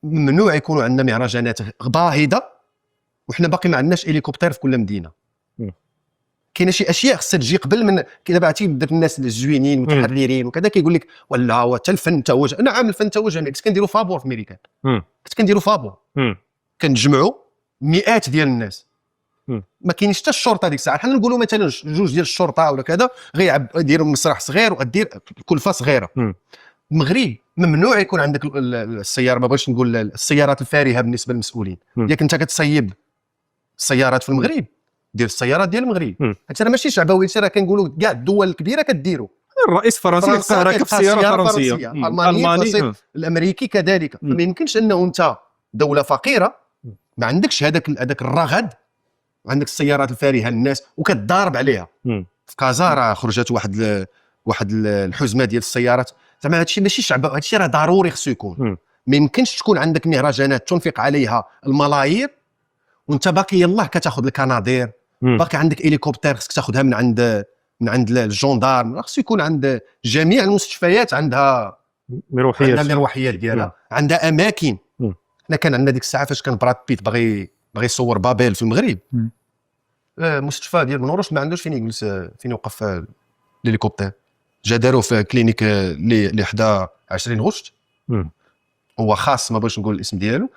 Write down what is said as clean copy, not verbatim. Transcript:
ممنوع يكونوا عندنا مهرجانات باهظه وحنا باقي ما عندناش هليكوبتر في كل مدينه. كاينه شي اشياء خصها تجي قبل من كذا. بعتي بدات الناس الزوينين متحررين وكذا كيقول لك ولا هو حتى الفن تا هو نعم الفن تا هو جميل. كنت كنديروا فابور في امريكان، كنت كنديروا فابور كنجمعوا مئات ديال الناس. ما كاينش حتى الشرطه ديك الساعه. حنا نقولوا مثلا جوج ديال الشرطه ولا كذا غيديروا مسرح صغير وغدير كلفه صغيره. المغرب ممنوع يكون عندك السياره، ما بغيتش نقول السيارات الفارهه بالنسبه للمسؤولين. ياك انت كتصيب السيارات في المغرب ديال السيارات ديال المغرب، حتى راه ماشي شعبوي، راه كنقولوا كاع الدول الكبيره كديروا. الرئيس الفرنسي كيبقى راكب سياره فرنسيه، الالماني الامريكي كذلك. ما يمكنش انه انت دوله فقيره ما عندكش هذاك الرغد، عندك السيارات الفارهه للناس وكتضارب عليها. في كازا راه خرجت واحد الحزمه ديال السيارات. زعما هادشي ماشي شعب، هادشي راه ضروري خصو يكون. ما يمكنش تكون عندك مهرجانات تنفق عليها الملايير وانت باقي يلاه كتاخذ الكنادير، باقي عندك هليكوبتر خصك تاخذها من عند الجندارم. خصو يكون عند جميع المستشفيات عندها مروحيات ديالها، عندها اماكن. حنا كان عندنا ديك الساعه فاش كان براد بيت باغي يصور بابيل في المغرب، مستشفى ديال منوروش ما عندوش فين يجلس، فين يوقف الهليكوبتر. جا داروا في كلينيك اللي حدا 20 غشت، هو خاص ما بغيتش نقول الاسم ديالو،